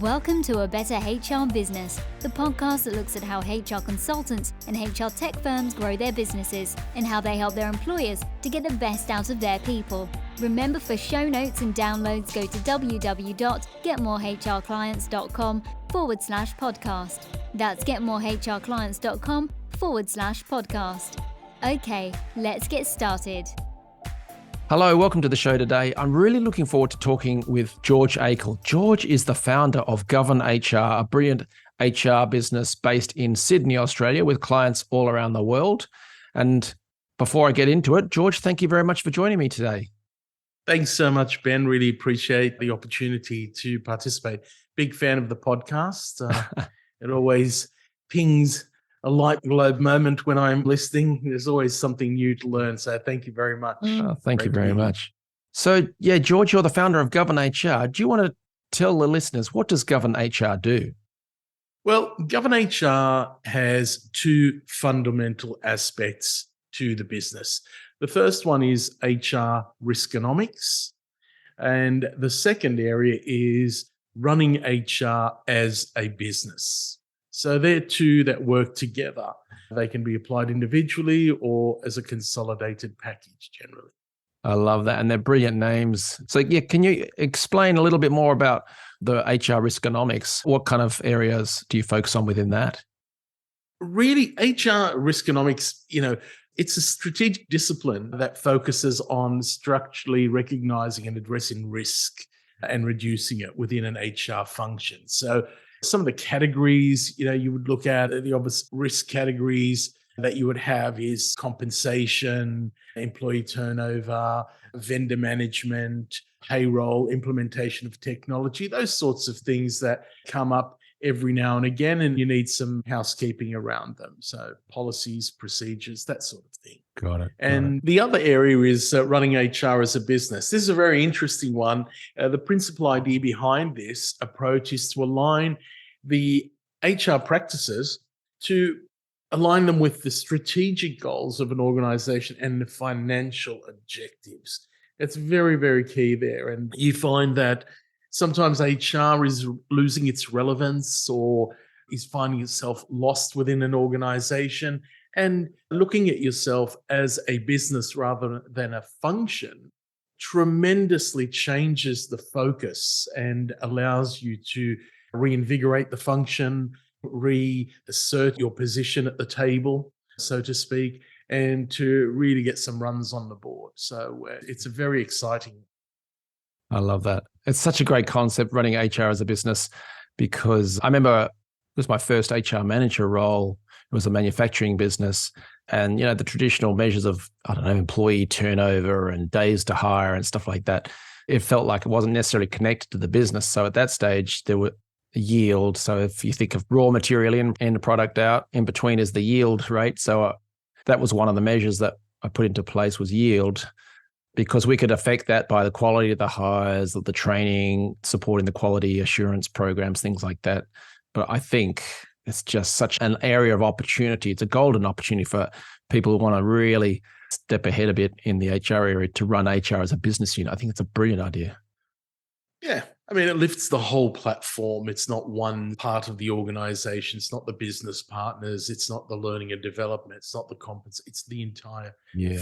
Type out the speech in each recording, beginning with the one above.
Welcome to A Better HR Business, the podcast that looks at how HR consultants and HR tech firms grow their businesses and how they help their employers to get the best out of their people. Remember, for show notes and downloads, go to www.getmorehrclients.com/podcast. That's getmorehrclients.com/podcast. Okay, let's get started. Hello, welcome to the show today. I'm really looking forward to talking with George Akle. George is the founder of GOVERNHR, a brilliant HR business based in Sydney, Australia, with clients all around the world. And before I get into it, George, thank you very much for joining me today. Thanks so much, Ben. Really appreciate the opportunity to participate. Big fan of the podcast. It always pings a light globe moment when I'm listening. There's always something new to learn. So thank you very much. Thank you very much. So yeah, George, you're the founder of GOVERNHR. Do you want to tell the listeners, what does GOVERNHR do? Well, GOVERNHR has two fundamental aspects to the business. The first one is HR Riskonomics. And the second area is running HR as a business. So they're two that work together. They can be applied individually or as a consolidated package generally. I love that. And they're brilliant names. So yeah, can you explain a little bit more about the HR Riskonomics? What kind of areas do you focus on within that? Really, HR Riskonomics, it's a strategic discipline that focuses on structurally recognizing and addressing risk and reducing it within an HR function. So some of the categories, you would look at, the obvious risk categories that you would have is compensation, employee turnover, vendor management, payroll, implementation of technology, those sorts of things that come up every now and again, and you need some housekeeping around them. So policies, procedures, that sort of thing. Got it. And the other area is running HR as a business. This is a very interesting one. The principal idea behind this approach is to align the HR practices to align them with the strategic goals of an organization and the financial objectives. It's very, very key there. And you find that sometimes HR is losing its relevance or is finding itself lost within an organization, and looking at yourself as a business rather than a function tremendously changes the focus and allows you to reinvigorate the function, reassert your position at the table, so to speak, and to really get some runs on the board. So it's a very exciting. I love that. It's such a great concept, running HR as a business, because I remember it was my first HR manager role. It was a manufacturing business, and the traditional measures of, employee turnover and days to hire and stuff like that, it felt like it wasn't necessarily connected to the business. So at that stage, there were yield. So if you think of raw material in and the product out, in between is the yield rate. So that was one of the measures that I put into place, was yield, because we could affect that by the quality of the hires, the training, supporting the quality assurance programs, things like that. But I think it's just such an area of opportunity. It's a golden opportunity for people who want to really step ahead a bit in the HR area to run HR as a business unit. I think it's a brilliant idea. Yeah. It lifts the whole platform. It's not one part of the organization. It's not the business partners. It's not the learning and development. It's not the compensation. It's the entire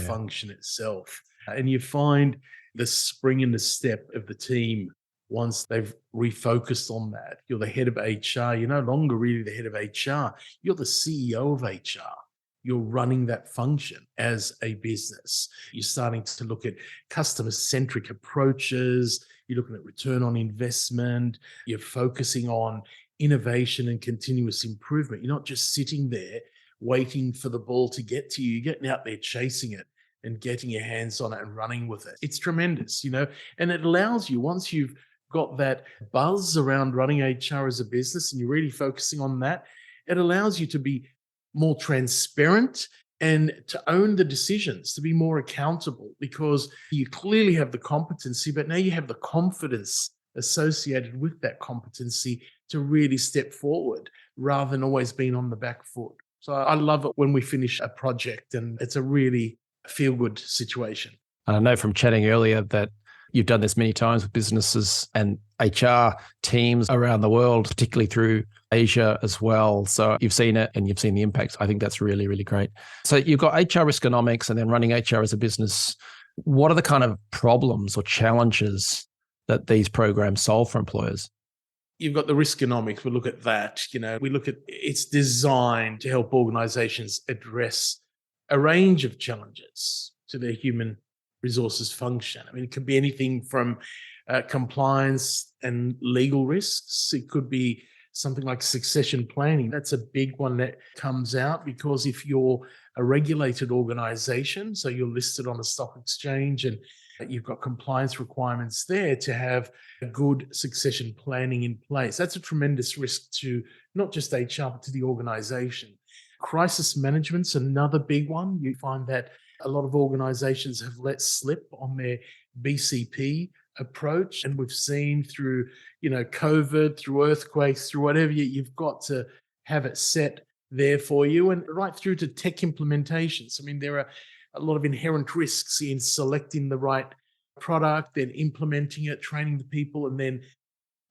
function itself. And you find the spring in the step of the team once they've refocused on that. You're the head of HR. You're no longer really the head of HR. You're the CEO of HR. You're running that function as a business. You're starting to look at customer-centric approaches. You're looking at return on investment. You're focusing on innovation and continuous improvement. You're not just sitting there waiting for the ball to get to you. You're getting out there chasing it and getting your hands on it and running with it. It's tremendous, and it allows you, once you've got that buzz around running HR as a business and you're really focusing on that, it allows you to be more transparent and to own the decisions, to be more accountable, because you clearly have the competency, but now you have the confidence associated with that competency to really step forward rather than always being on the back foot. So I love it when we finish a project and it's a really feel-good situation. And I know from chatting earlier that You've done this many times with businesses and HR teams around the world, particularly through Asia as well. So you've seen it and you've seen the impact. I think that's really, really great. So you've got HR Riskonomics and then running HR as a business. What are the kind of problems or challenges that these programs solve for employers? You've got the riskonomics. We look at that. We look at it's designed to help organizations address a range of challenges to their human resources function. I mean, it could be anything from compliance and legal risks. It could be something like succession planning. That's a big one that comes out because if you're a regulated organization, so you're listed on a stock exchange and you've got compliance requirements there to have a good succession planning in place. That's a tremendous risk to not just HR, but to the organization. Crisis management's another big one. You find that a lot of organizations have let slip on their BCP approach. And we've seen through, COVID, through earthquakes, through whatever, you've got to have it set there for you, and right through to tech implementations. I mean, there are a lot of inherent risks in selecting the right product, then implementing it, training the people, and then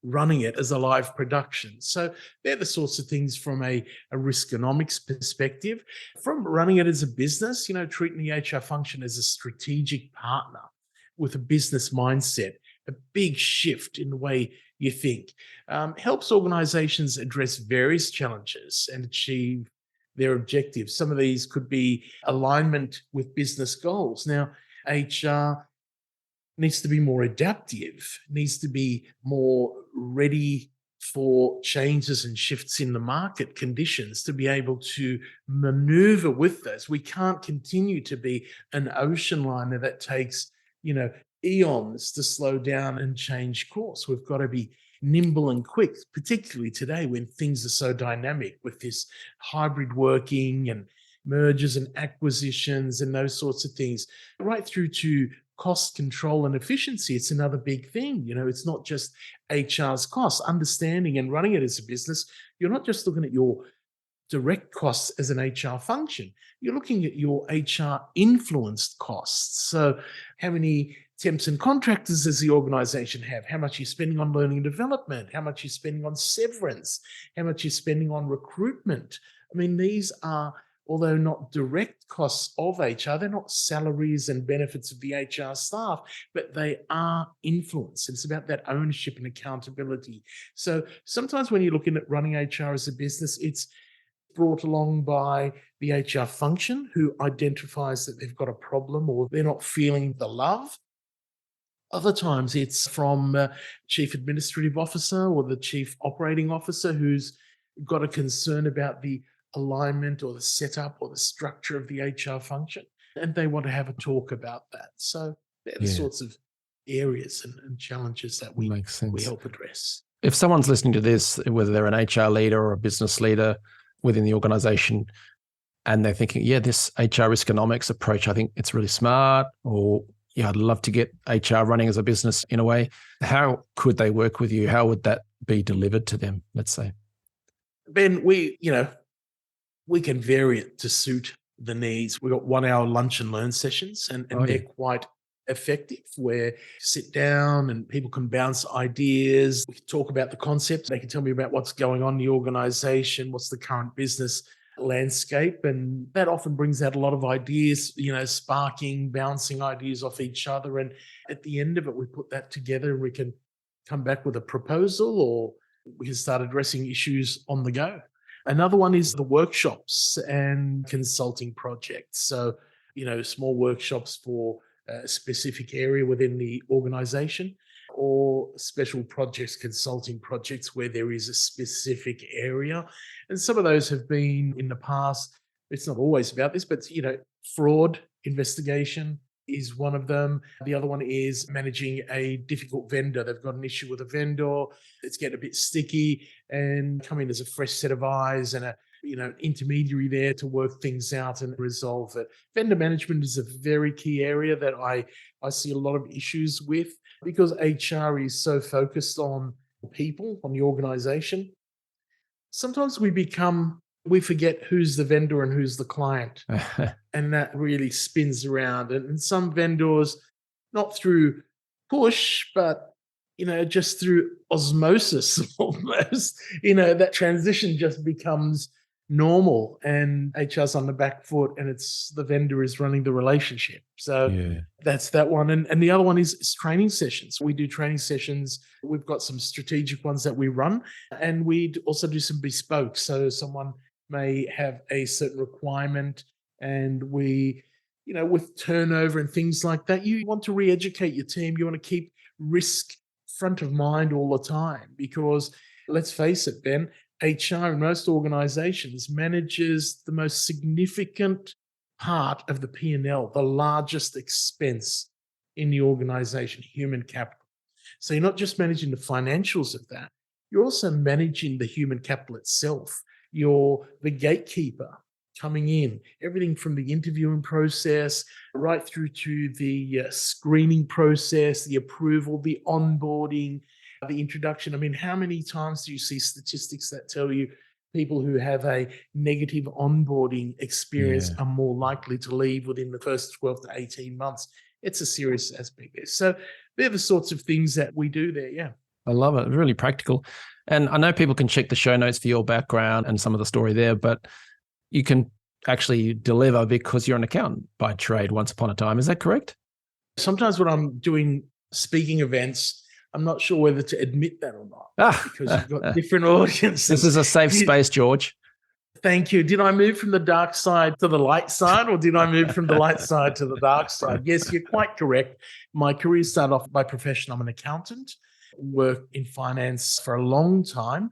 running it as a live production. So they're the sorts of things from a riskonomics perspective. From running it as a business, treating the HR function as a strategic partner with a business mindset, a big shift in the way you think, helps organizations address various challenges and achieve their objectives. Some of these could be alignment with business goals. Now, HR needs to be more adaptive, needs to be more ready for changes and shifts in the market conditions to be able to maneuver with those. We can't continue to be an ocean liner that takes, eons to slow down and change course. We've got to be nimble and quick, particularly today when things are so dynamic with this hybrid working and mergers and acquisitions and those sorts of things, right through to cost control and efficiency. It's another big thing. It's not just HR's costs, understanding and running it as a business. You're not just looking at your direct costs as an HR function. You're looking at your HR influenced costs. So how many temps and contractors does the organization have? How much you're spending on learning and development? How much you're spending on severance? How much you're spending on recruitment? I mean, these are, although not direct costs of HR, they're not salaries and benefits of the HR staff, but they are influence. It's about that ownership and accountability. So sometimes when you're looking at running HR as a business, it's brought along by the HR function who identifies that they've got a problem or they're not feeling the love. Other times it's from chief administrative officer or the chief operating officer who's got a concern about the alignment or the setup or the structure of the HR function, and they want to have a talk about that. So they're the sorts of areas and challenges that we help address. If someone's listening to this, whether they're an HR leader or a business leader within the organization, and they're thinking, this HR Riskonomics approach, I think it's really smart, or I'd love to get HR running as a business in a way. How could they work with you? How would that be delivered to them, let's say? Ben, we can vary it to suit the needs. We've got 1 hour lunch and learn sessions, and they're quite effective, where you sit down and people can bounce ideas. We can talk about the concept. They can tell me about what's going on in the organization, what's the current business landscape. And that often brings out a lot of ideas, sparking, bouncing ideas off each other. And at the end of it, we put that together and we can come back with a proposal, or we can start addressing issues on the go. Another one is the workshops and consulting projects. So, small workshops for a specific area within the organization, or special projects, consulting projects where there is a specific area. And some of those have been in the past. It's not always about this, but, fraud investigation is one of them. The other one is managing a difficult vendor. They've got an issue with a vendor. It's getting a bit sticky, and come in as a fresh set of eyes and intermediary there to work things out and resolve it. Vendor management is a very key area that I see a lot of issues with, because HR is so focused on people, on the organization. Sometimes we forget who's the vendor and who's the client. And that really spins around. And some vendors, not through push, but, just through osmosis almost, that transition just becomes normal and HR's on the back foot and it's the vendor is running the relationship. So that's that one. And the other one is training sessions. We do training sessions. We've got some strategic ones that we run, and we also do some bespoke. So someone may have a certain requirement, and we, with turnover and things like that, you want to re-educate your team. You want to keep risk front of mind all the time, because let's face it, Ben, HR in most organizations manages the most significant part of the P&L, the largest expense in the organization, human capital. So you're not just managing the financials of that, you're also managing the human capital itself. You're the gatekeeper coming in, everything from the interviewing process right through to the screening process, the approval, the onboarding, the introduction. I mean, how many times do you see statistics that tell you people who have a negative onboarding experience are more likely to leave within the first 12 to 18 months? It's a serious aspect there. So they're the sorts of things that we do there. Yeah. I love it. Really practical. And I know people can check the show notes for your background and some of the story there, but you can actually deliver because you're an accountant by trade once upon a time. Is that correct? Sometimes when I'm doing speaking events, I'm not sure whether to admit that or not, because you've got different audiences. This is a safe space, George. Thank you. Did I move from the dark side to the light side, or did I move from the light side to the dark side? Yes, you're quite correct. My career started off by profession. I'm an accountant, worked in finance for a long time.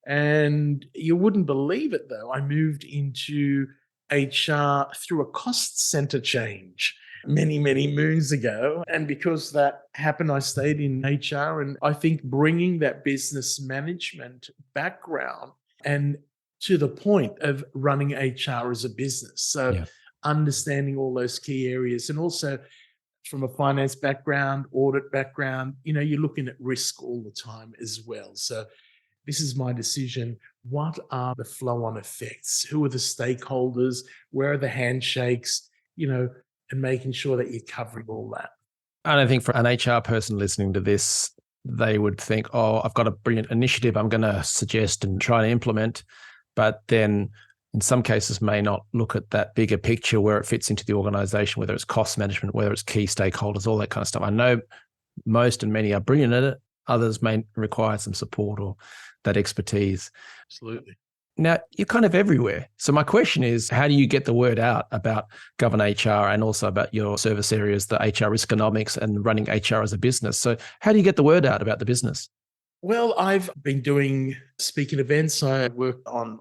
And you wouldn't believe it, though. I moved into HR through a cost center change many, many moons ago. And because that happened, I stayed in HR. And I think bringing that business management background and to the point of running HR as a business. So understanding all those key areas, and also from a finance background, audit background, you're looking at risk all the time as well. So this is my decision. What are the flow-on effects? Who are the stakeholders? Where are the handshakes? And making sure that you're covering all that. And I think for an HR person listening to this, they would think, oh, I've got a brilliant initiative I'm going to suggest and try to implement. But then in some cases may not look at that bigger picture where it fits into the organization, whether it's cost management, whether it's key stakeholders, all that kind of stuff. I know most and many are brilliant at it. Others may require some support or that expertise. Absolutely. Now, you're kind of everywhere. So my question is, how do you get the word out about GOVERNHR and also about your service areas, the HR Riskonomics and running HR as a business? So how do you get the word out about the business? Well, I've been doing speaking events. I worked on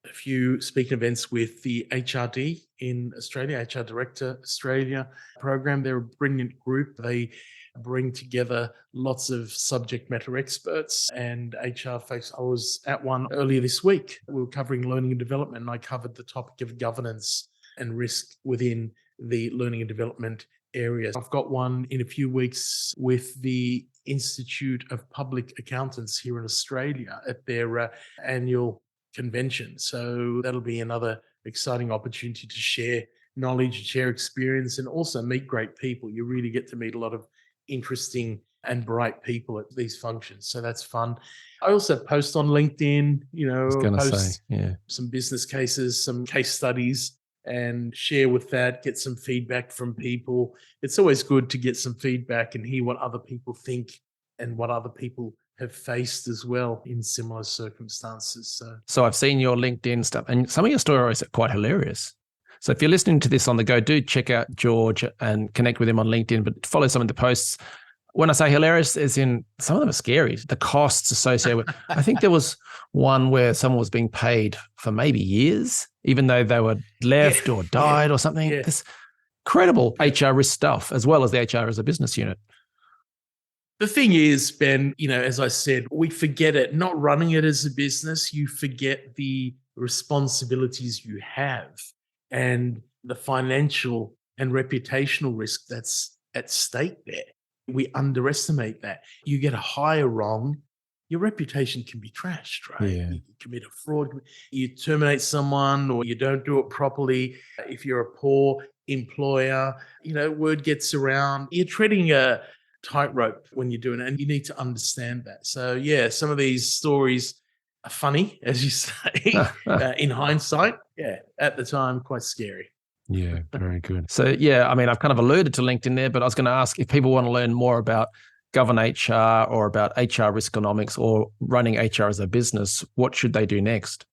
a few speaking events with the HRD in Australia, HR Director Australia program. They're a brilliant group. They bring together lots of subject matter experts and HR folks. I was at one earlier this week. We were covering learning and development, and I covered the topic of governance and risk within the learning and development area. I've got one in a few weeks with the Institute of Public Accountants here in Australia at their annual convention. So that'll be another exciting opportunity to share knowledge, share experience, and also meet great people. You really get to meet a lot of interesting and bright people at these functions. So that's fun. I also post on LinkedIn, some business cases, some case studies, and share with that, get some feedback from people. It's always good to get some feedback and hear what other people think and what other people have faced as well in similar circumstances. So I've seen your LinkedIn stuff, and some of your stories are quite hilarious. So if you're listening to this on the go, do check out George and connect with him on LinkedIn, but follow some of the posts. When I say hilarious, as in some of them are scary. The costs associated with, I think there was one where someone was being paid for maybe years, even though they were left or died or something. Yeah. This incredible HR risk stuff, as well as the HR as a business unit. The thing is, Ben, as I said, we forget it. Not running it as a business, you forget the responsibilities you have and the financial and reputational risk that's at stake there. We underestimate that. You get a hire wrong, your reputation can be trashed, right? Yeah. You commit a fraud, you terminate someone, or you don't do it properly. If you're a poor employer, word gets around. You're treading a tightrope when you're doing it, and you need to understand that. So yeah, some of these stories are funny, as you say, in hindsight. Yeah, at the time, quite scary. Yeah, very good. So yeah, I mean, I've kind of alluded to LinkedIn there, but I was going to ask if people want to learn more about GOVERNHR or about HR Riskonomics or running HR as a business, what should they do next?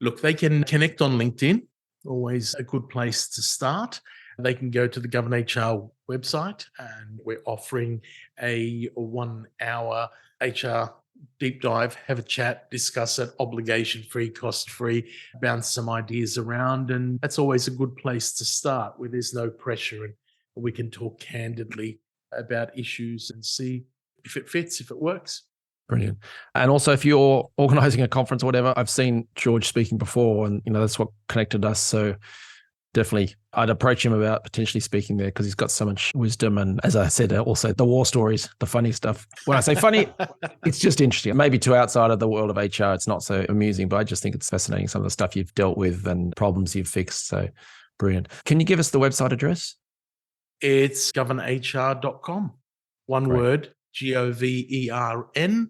Look, they can connect on LinkedIn, always a good place to start. They can go to the GOVERNHR website, and we're offering a 1 hour HR deep dive, have a chat, discuss it, obligation-free, cost-free, bounce some ideas around. And that's always a good place to start, where there's no pressure and we can talk candidly about issues and see if it fits, if it works. Brilliant. And also, if you're organizing a conference or whatever, I've seen George speaking before, and that's what connected us. So definitely I'd approach him about potentially speaking there, because he's got so much wisdom. And as I said, also the war stories, the funny stuff. When I say funny, it's just interesting. Maybe to outside of the world of HR, it's not so amusing, but I just think it's fascinating, some of the stuff you've dealt with and problems you've fixed. So brilliant. Can you give us the website address? It's governhr.com. One Great. word, GOVERN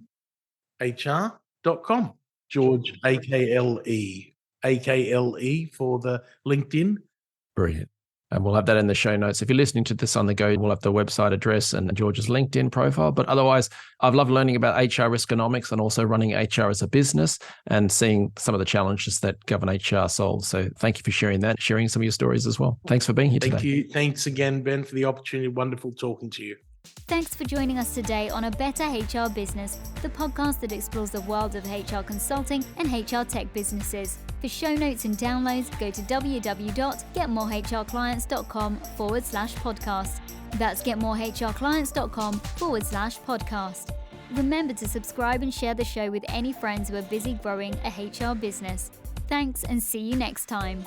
HR.com. George Akle. AKLE for the LinkedIn. Brilliant. And we'll have that in the show notes. If you're listening to this on the go, we'll have the website address and George's LinkedIn profile. But otherwise, I've loved learning about HR Riskonomics and also running HR as a business and seeing some of the challenges that GOVERNHR solves. So thank you for sharing that, sharing some of your stories as well. Thanks for being here today. Thank you. Thanks again, Ben, for the opportunity. Wonderful talking to you. Thanks for joining us today on A Better HR Business, the podcast that explores the world of HR consulting and HR tech businesses. For show notes and downloads, go to www.getmorehrclients.com/podcast. That's getmorehrclients.com/podcast. Remember to subscribe and share the show with any friends who are busy growing a HR business. Thanks, and see you next time.